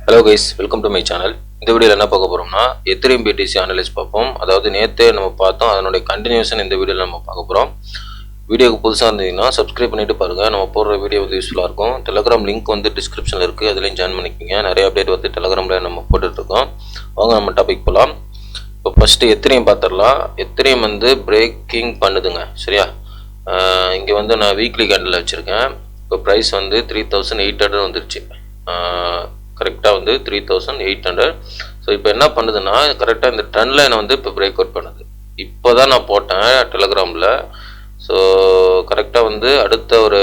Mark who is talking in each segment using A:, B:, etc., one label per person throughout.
A: Hello guys, welcome to my channel. இந்த வீடியோவில் என்ன பார்க்க போகிறோம்னா எத்திரியம் பிடிசி அனலைஸ் பார்ப்போம். அதாவது நேற்றே நம்ம பார்த்தோம், அதனுடைய கண்டினியூஷன் இந்த வீடியோவில் நம்ம பார்க்க போகிறோம். வீடியோக்கு புதுசாக இருந்தீங்கன்னா சப்ஸ்கிரைப் பண்ணிட்டு பாருங்கள். நம்ம போடுற வீடியோ வந்து யூஸ்ஃபுல்லாக இருக்கும். டெலகிராம் லிங்க் வந்து டிஸ்கிரிப்ஷனில் இருக்குது, அதுலேயும் ஜாயின் பண்ணிக்கோங்க. நிறைய அப்டேட் வந்து டெலகிராமில் நம்ம போட்டுட்ருக்கோம். வாங்க நம்ம டாபிக் போகலாம். இப்போ ஃபஸ்ட்டு எத்திரியம் பார்த்துடலாம். எத்திரியம் வந்து பிரேக்கிங் பண்ணுதுங்க, சரியா? இங்கே வந்து நான் வீக்லி கேண்டில் வச்சுருக்கேன். இப்போ ப்ரைஸ் வந்து 3800 வந்துருச்சு. கரெக்டாக வந்து 3800. ஸோ இப்போ என்ன பண்ணுதுன்னா, கரெக்டாக இந்த ட்ரெண்ட் லைனை வந்து இப்போ பிரேக் அவுட் பண்ணுது. இப்போ தான் நான் போட்டேன் டெலகிராமில். ஸோ கரெக்டாக வந்து அடுத்த ஒரு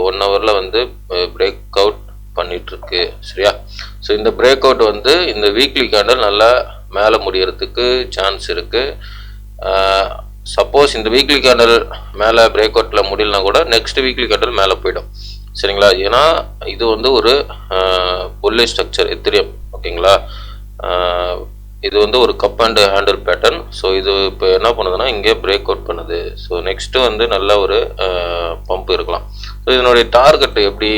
A: 1 ஹவரில் வந்து பிரேக் அவுட் பண்ணிகிட்ருக்கு, சரியா? ஸோ இந்த பிரேக் அவுட் வந்து இந்த வீக்லி கேண்டில் நல்லா மேலே முடியறதுக்கு சான்ஸ் இருக்குது. சப்போஸ் இந்த வீக்லி கேண்டில் மேலே பிரேக் அவுட்டில் முடியலனா கூட நெக்ஸ்ட் வீக்லி கேண்டில் மேலே போயிடும், சரிங்களா? ஏன்னா இது வந்து ஒரு புல்லிஷ் ஸ்ட்ரக்சர் எத்திரியம், ஓகேங்களா? இது வந்து ஒரு cup and handle pattern. So இது இப்போ என்ன பண்ணுதுன்னா இங்கே பிரேக் அவுட் பண்ணுது. ஸோ நெக்ஸ்ட்டு வந்து நல்ல ஒரு பம்ப் இருக்கலாம். ஸோ இதனுடைய டார்கெட் எப்படி,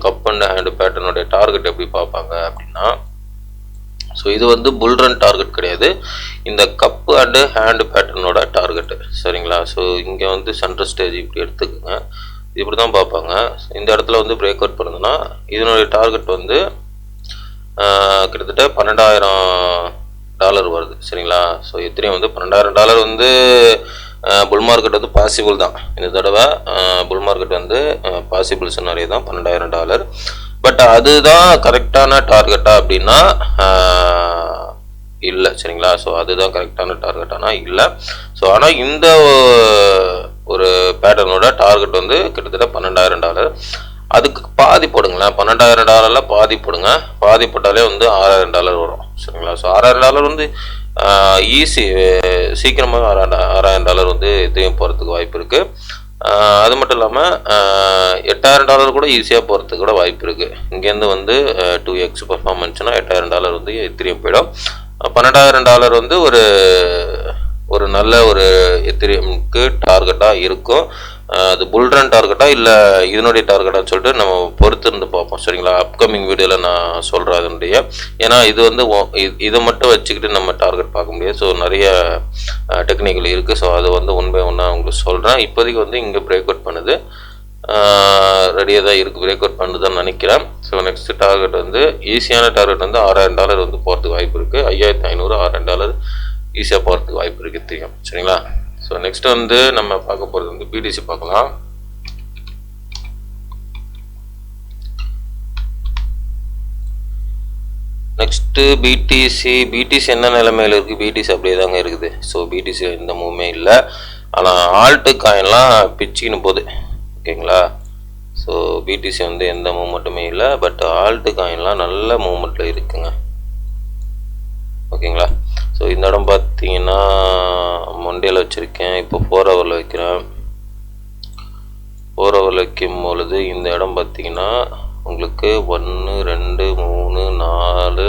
A: கப் அண்ட் ஹேண்டில் பேட்டர்னுடைய டார்கெட் எப்படி பார்ப்பாங்க அப்படின்னா, ஸோ இது வந்து புல்ரன் டார்கெட் கிடையாது, இந்த கப்பு அண்டு ஹேண்டு பேட்டர்னோட டார்கெட்டு, சரிங்களா? ஸோ இங்கே வந்து சென்ட்ரல் ஸ்டேஜ் இப்படி எடுத்துக்கோங்க, இப்படி தான் பார்ப்பாங்க. இந்த இடத்துல வந்து பிரேக் அவுட் பண்ணுதுன்னா இதனுடைய டார்கெட் வந்து கிட்டத்தட்ட $12,000 வருது, சரிங்களா? ஸோ எத்திரியம் வந்து $12,000 வந்து புல் மார்க்கெட் வந்து பாசிபிள் தான். இந்த தடவை புல் மார்க்கெட் வந்து பாசிபிள் சினாரியோ தான் $12,000. பட் அதுதான் கரெக்டான டார்கெட்டா அப்படின்னா இல்லை, சரிங்களா? ஸோ அதுதான் கரெக்டான டார்கெட்டானா இல்லை. ஸோ ஆனால் இந்த ஒரு பேட்டர்னோட டார்கெட் வந்து கிட்டத்தட்ட $12,000. அதுக்கு பாதி போடுங்களேன், $12,000 பாதி போடுங்க. பாதி போட்டாலே வந்து $6,000 வரும், சரிங்களா? ஸோ $6,000 வந்து ஈஸி, சீக்கிரமாக $6,000 வந்து எதையும் போகிறதுக்கு வாய்ப்பு இருக்குது. அது மட்டும் இல்லாமல் $8,000 கூட ஈஸியாக போகிறதுக்கு கூட வாய்ப்பு இருக்குது. இங்கேருந்து வந்து 2x பர்ஃபார்மன்ஸ்னால் $8,000 வந்து எத்திரியம் போயிடும். $12,000 வந்து ஒரு நல்ல ஒரு எத்திரியமுக்கு டார்கெட்டாக இருக்கும். அது புல்ரன் டார்கெட்டா இல்லை இதனுடைய டார்கெட்டான்னு சொல்லிட்டு நம்ம பொறுத்து இருந்து பார்ப்போம், சரிங்களா? அப்கமிங் வீடியோவில் நான் சொல்கிறேன் அதனுடைய. ஏன்னா இது வந்து இதை மட்டும் வச்சுக்கிட்டு நம்ம டார்கெட் பார்க்க முடியாது. ஸோ நிறைய டெக்னிக்கல் இருக்குது. ஸோ அது வந்து ஒன் பை ஒன்னாக உங்களுக்கு சொல்கிறேன். இப்போதைக்கு வந்து இங்கே பிரேக் அவுட் பண்ணுது, ரெடியாக தான் இருக்குது, பிரேக் அவுட் பண்ணுதுன்னு நினைக்கிறேன். ஸோ நெக்ஸ்ட் டார்கெட் வந்து ஈஸியான டார்கெட் வந்து $6,000 வந்து போகிறதுக்கு வாய்ப்பு இருக்குது. 5,500 $6,000 ஈஸியாக போகிறதுக்கு வாய்ப்பு இருக்குது தெரியும், சரிங்களா? ஸோ நெக்ஸ்ட் வந்து நம்ம பார்க்க போகிறது வந்து பிடிசி பார்க்கலாம். நெக்ஸ்ட்டு பிடிசி என்ன நிலைமையில் இருக்குது? பிடிசி அப்படியே தாங்க இருக்குது. ஸோ பிடிசி எந்த மூவ்மே இல்லை. ஆனால் ஆல்ட்டு காயின்லாம் பிச்சுக்கின்னு போகுது, ஓகேங்களா? ஸோ பிடிசி வந்து எந்த மூவ்மெண்ட்டுமே இல்லை. பட் ஆல்ட்டு காயின்லாம் நல்ல மூவ்மெண்ட்டில் இருக்குங்க, ஓகேங்களா? ஸோ இந்த இடம் பார்த்தீங்கன்னா மண்டேல வச்சுருக்கேன், இப்போ 4 ஹவரில் வைக்கிறேன். 4 ஹவரில் வைக்கும் பொழுது இந்த இடம் பார்த்தீங்கன்னா உங்களுக்கு 1 2 3 4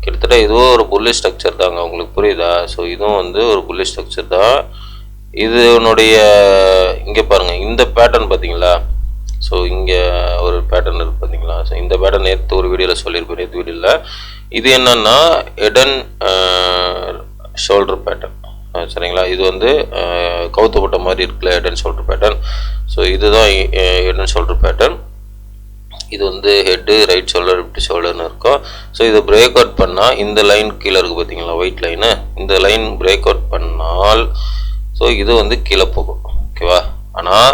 A: கிட்டத்தட்ட இதுவும் ஒரு புல்லிஷ் ஸ்ட்ரக்சர் தாங்க, உங்களுக்கு புரியுதா? ஸோ இதுவும் வந்து ஒரு புல்லிஷ் ஸ்ட்ரக்சர் தான். இதனுடைய இங்கே பாருங்கள், இந்த பேட்டர்ன் பார்த்தீங்களா? ஸோ இங்கே ஒரு பேட்டர்ன் இருக்குது பார்த்தீங்களா? ஸோ இந்த பேட்டர்ன் நேற்று ஒரு வீடியோவில் சொல்லியிருப்பேன், நேற்று வீடியோவில். இது என்னன்னா ஹெட் அண்ட் ஷோல்டர் பேட்டர்ன், சரிங்களா? இது வந்து கவுத்தப்பட்ட மாதிரி இருக்குல்ல, head and shoulder pattern. So இதுதான் ஹெட் அண்ட் ஷோல்டர் பேட்டர்ன். இது வந்து ஹெட்டு, ரைட் ஷோல்டர், லெஃப்ட் ஷோல்டர்னு இருக்கும். ஸோ இது பிரேக் அவுட் பண்ணால் இந்த லைன் கீழே இருக்குது பார்த்தீங்களா, ஒயிட் லைனு, இந்த லைன் பிரேக் அவுட் பண்ணால் ஸோ இது வந்து கீழே போகும், ஓகேவா? ஆனால்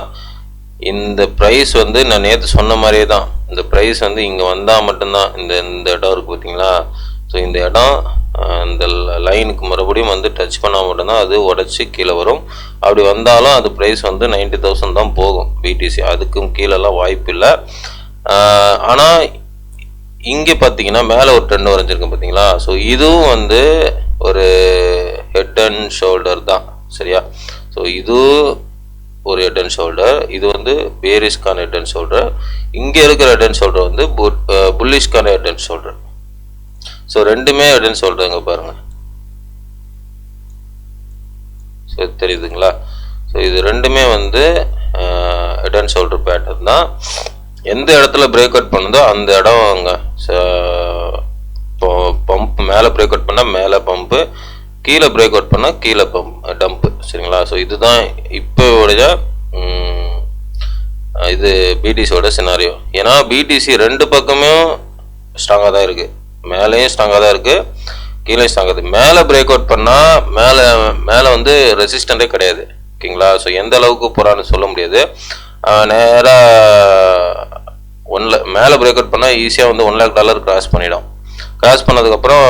A: இந்த ப்ரைஸ் வந்து நான் நேற்று சொன்ன மாதிரியே தான், இந்த ப்ரைஸ் வந்து இங்கே வந்தால் மட்டும்தான் இந்த இடம் இருக்குது பார்த்தீங்களா? ஸோ இந்த இடம் இந்த லைனுக்கு மறுபடியும் வந்து டச் பண்ணால் மட்டும்தான் அது உடச்சி கீழே வரும். அப்படி வந்தாலும் அது ப்ரைஸ் வந்து 90,000 தான் போகும் பிடிசி, அதுக்கும் கீழெல்லாம் வாய்ப்பு இல்லை. ஆனால் இங்கே பார்த்தீங்கன்னா மேலே ஒரு ட்ரெண்ட் வரைஞ்சிருக்கு பார்த்தீங்களா? ஸோ இதுவும் வந்து ஒரு ஹெட் அண்ட் ஷோல்டர் தான், சரியா? ஸோ இது ஒரு ஹெட் அண்ட் ஷோல்டர், இது வந்து பேரிஷ்கான ஹெட் அண்ட் ஷோல்டர். இங்கே இருக்கிற ஹெட் அண்ட் ஷோல்டர் வந்து புல்லிஷ்கான ஹெட் அண்ட் ஷோல்டர். ஸோ ரெண்டுமே ஹெட் அண்ட் ஷோல்டருங்க பாருங்கள். ஸோ தெரியுதுங்களா? ஸோ இது ரெண்டுமே வந்து ஹெட் அண்ட் ஷோல்டர் பேட்டர்ன் தான். எந்த இடத்துல பிரேக் அவுட் பண்ணுதோ அந்த இடம் அங்கே மேலே பிரேக் அவுட் பண்ணால் மேலே பம்பு, கீழே பிரேக் அவுட் பண்ணால் கீழே டம்ப்பு. சரிங்களா? ஸோ இதுதான் இப்போடைய இது பிடிசியோட சினாரியோ. ஏன்னா பிடிசி ரெண்டு பக்கமும் ஸ்ட்ராங்காக தான் இருக்குது, மேலேயும் ஸ்ட்ராங்காக தான் இருக்குது, கீழே ஸ்ட்ராங்காக இருக்குது. மேலே பிரேக் அவுட் பண்ணால் மேலே வந்து ரெசிஸ்டண்ட்டே கிடையாது. ஓகேங்களா? ஸோ எந்த அளவுக்கு போகிறான்னு சொல்ல முடியாது. நேராக மேலே பிரேக் அவுட் பண்ணால் ஈஸியாக வந்து $1 lakh கிராஸ் பண்ணிடும். கிராஸ் பண்ணதுக்கப்புறம்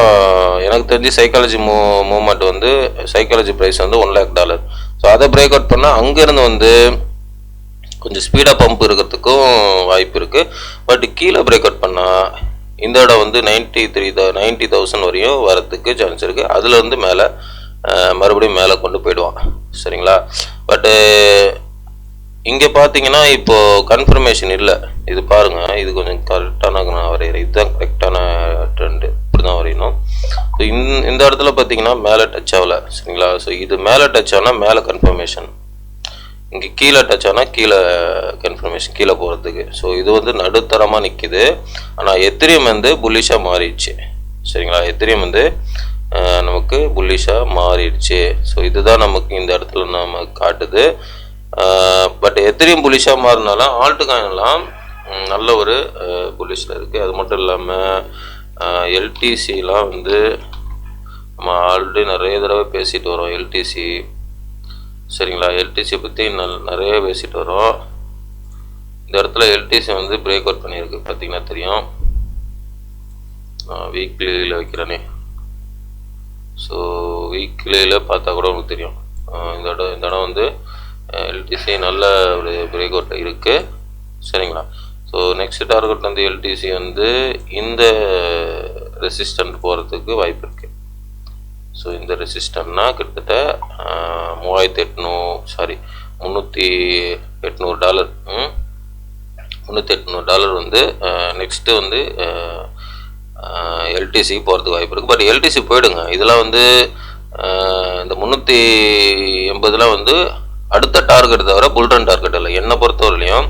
A: எனக்கு தெரிஞ்சு சைக்காலஜி மூவ்மெண்ட் வந்து சைக்காலஜி ப்ரைஸ் வந்து $1 lakh. ஸோ அதை பிரேக் அவுட் பண்ணால் அங்கேருந்து வந்து கொஞ்சம் ஸ்பீடாக பம்ப் இருக்கிறதுக்கும் வாய்ப்பு இருக்குது. பட் கீழே பிரேக் அவுட் பண்ணால் இந்த இடம் வந்து 90,000 வரையும் வரத்துக்கு சான்ஸ் இருக்குது. அதில் வந்து மேலே மறுபடியும் மேலே கொண்டு போயிடுவான். சரிங்களா? பட்டு இங்கே பார்த்தீங்கன்னா இப்போது கன்ஃபர்மேஷன் இல்லை. இது பாருங்கள், இது கொஞ்சம் கரெக்டான நான் வரைகிறேன். இதுதான் கரெக்டான ட்ரெண்டு, இப்படி தான் வரையணும். ஸோ இந்த இடத்துல பார்த்தீங்கன்னா மேலே டச் ஆகலை. சரிங்களா? ஸோ இது மேலே டச் ஆனால் மேலே கன்ஃபர்மேஷன், இங்கே கீழே டச் ஆனால் கீழே கன்ஃபர்மேஷன், கீழே போகிறதுக்கு. ஸோ இது வந்து நடுத்தரமாக நிற்கிது. ஆனால் எத்திரியம் வந்து புல்லிஷாக மாறிடுச்சு. சரிங்களா? எத்திரியம் வந்து நமக்கு புல்லிஷாக மாறிடுச்சு. ஸோ இதுதான் நமக்கு இந்த இடத்துல நம்ம காட்டுது. பட் எத்திரியம் புல்லிஷாக மாறினாலும் ஆல்ட் காயின்லாம் நல்ல ஒரு புல்லிஷில் இருக்குது. அது மட்டும் இல்லாமல் எல்டிசிலாம் வந்து நம்ம ஆல்ரெடி நிறைய தடவை பேசிட்டு வரோம். எல்டிசி, சரிங்களா? எல்டிசி பற்றி நிறைய பேசிட்டு வரோம். இந்த இடத்துல எல்டிசி வந்து பிரேக் அவுட் பண்ணியிருக்கு, பார்த்தீங்கன்னா தெரியும். வீக்லியில் வைக்கிறேனே, ஸோ வீக்லியில் பார்த்தா கூட உங்களுக்கு தெரியும். இந்த இடம் வந்து எல்டிசி நல்ல ஒரு பிரேக் அவுட் இருக்குது. சரிங்களா? ஸோ நெக்ஸ்ட் டார்கெட் வந்து எல்டிசி வந்து இந்த ரெசிஸ்டன்ட் போகிறதுக்கு வாய்ப்பு இருக்குது. ஸோ இந்த ரெசிஸ்டன்ட்னா கிட்டத்தட்ட $3,800 வந்து நெக்ஸ்ட்டு வந்து எல்டிசி போகிறதுக்கு வாய்ப்பு இருக்குது. பட் எல்டிசி போயிடுங்க. இதெல்லாம் வந்து இந்த 380 வந்து அடுத்த டார்கெட் தவிர புல்ரன் டார்கெட் இல்லை. என்னை பொறுத்தவரையிலையும்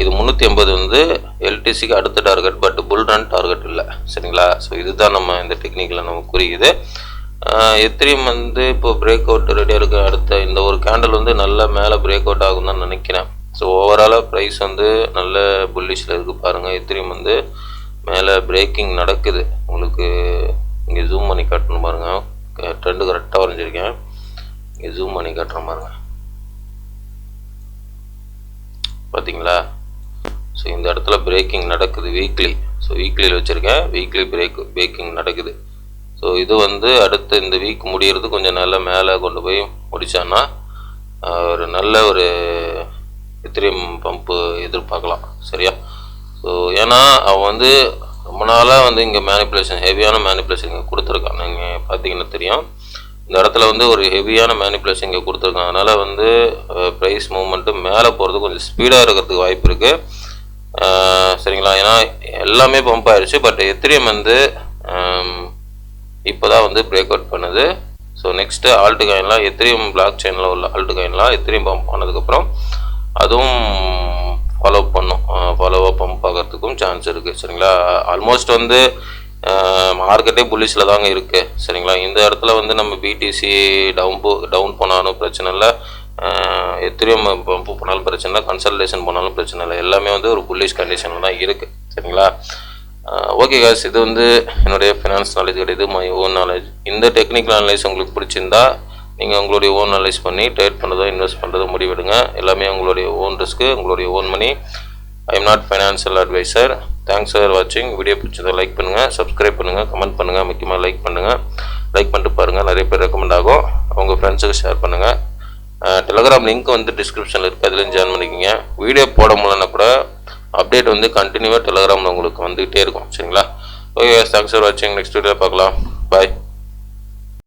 A: இது 380 வந்து எல்டிசிக்கு அடுத்த டார்கெட், பட் புல்ரன் டார்கெட் இல்லை. சரிங்களா? ஸோ இதுதான் நம்ம இந்த டெக்னிக்கில் நமக்கு புரியுது. எத்திரியம் வந்து இப்போ பிரேக் அவுட் ரெடியாக இருக்குது. அடுத்த இந்த ஒரு கேண்டில் வந்து நல்ல மேலே பிரேக் அவுட் ஆகும் தான் நினைக்கிறேன். ஸோ ஓவராலாக ப்ரைஸ் வந்து நல்ல புல்லிஷில் இருக்குது. பாருங்கள், எத்திரியம் வந்து மேலே பிரேக்கிங் நடக்குது. உங்களுக்கு இங்கே ஜூம் பண்ணி காட்டணும் பாருங்கள். ட்ரெண்டு கரெக்டாக வரைஞ்சிருக்கேன். இங்கே ஜூம் பண்ணி காட்டுறேன் பாருங்கள், பார்த்தீங்களா? ஸோ இந்த இடத்துல பிரேக்கிங் நடக்குது வீக்லி. ஸோ வீக்லியில் வச்சுருக்கேன். வீக்லி பிரேக்கிங் நடக்குது. ஸோ இது வந்து அடுத்து இந்த வீக் முடிகிறது கொஞ்சம் நல்ல மேலே கொண்டு போய் முடித்தான்னா ஒரு நல்ல ஒரு எத்திரியம் பம்பு எதிர்பார்க்கலாம். சரியா? ஸோ ஏன்னா அவன் வந்து ரொம்ப நாளாக வந்து இங்கே மேனிப்புலேஷன், ஹெவியான மேனிப்புலேஷன் இங்கே கொடுத்துருக்கான். நீங்கள் பார்த்தீங்கன்னா தெரியும். இந்த இடத்துல வந்து ஒரு ஹெவியான மேனிப்புலேஷன் இங்கே கொடுத்துருக்காங்க. அதனால் வந்து ப்ரைஸ் மூவ்மெண்ட்டு மேலே போகிறது கொஞ்சம் ஸ்பீடாக இருக்கிறதுக்கு வாய்ப்பு இருக்குது. சரிங்களா? ஏன்னா எல்லாமே பம்ப் ஆயிடுச்சு. பட் எத்திரியம் வந்து இப்போ தான் வந்து பிரேக் அவுட் பண்ணுது. ஸோ நெக்ஸ்ட்டு ஆல்ட் காயின்லாம் எத்திரியம் பிளாக் செயினில் உள்ள ஆல்ட் காயின்லாம் எத்திரியம் பம்ப் ஆனதுக்கப்புறம் அதுவும் ஃபாலோவாக பம்ப் ஆகிறதுக்கும் சான்ஸ் இருக்குது. சரிங்களா? ஆல்மோஸ்ட் வந்து மார்க்கெட்டே புல்லிஷில் தாங்க இருக்குது. சரிங்களா? இந்த இடத்துல வந்து நம்ம பிடிசி டவுன் போனாலும் பிரச்சனை இல்லை, எத்திரியம் பம்ப் போனாலும் பிரச்சனை இல்லை, கன்சல்டேஷன் போனாலும் பிரச்சனை இல்லை. எல்லாமே வந்து ஒரு புல்லிஷ் கண்டிஷனில் தான் இருக்குது. சரிங்களா? ஓகே காய்ஸ், இது வந்து என்னுடைய ஃபினான்ஸ் நாலேஜ் கிடையாது, மை ஓன் நாலேஜ். இந்த டெக்னிக்கல் அனலைஸ் உங்களுக்கு பிடிச்சிருந்தா நீங்கள் உங்களுடைய ஓன் அனலைஸ் பண்ணி ட்ரேட் பண்ணுறதோ இன்வெஸ்ட் பண்ணுறதோ முடிவெடுங்க. எல்லாமே உங்களுடைய ஓன் ரிஸ்க்கு, உங்களுடைய own money. I am not financial advisor. Thanks for வாட்சிங். வீடியோ பிடிச்சதை லைக் பண்ணுங்கள், சப்ஸ்கிரைப் பண்ணுங்கள், கமெண்ட் பண்ணுங்கள், முக்கியமாக லைக் பண்ணுங்கள். லைக் பண்ணிட்டு பாருங்கள், நிறைய பேர் ரெக்கமெண்ட் ஆகும். உங்கள் ஃப்ரெண்ட்ஸுக்கு ஷேர் பண்ணுங்கள். டெலகிராம் லிங்க் வந்து டிஸ்கிரிப்ஷனில் இருக்குது, அதுலேயும் ஜாயின் பண்ணிக்கோங்க. வீடியோ போட முடியலன்னா கூட அப்டேட் வந்து கண்டினியூவாக டெலகிராமில் உங்களுக்கு வந்துகிட்டே இருக்கும். சரிங்களா? ஓகே, தேங்க்ஸ் ஃபார் வாட்சிங். நெக்ஸ்ட் வீடியோ பார்க்கலாம். பாய்.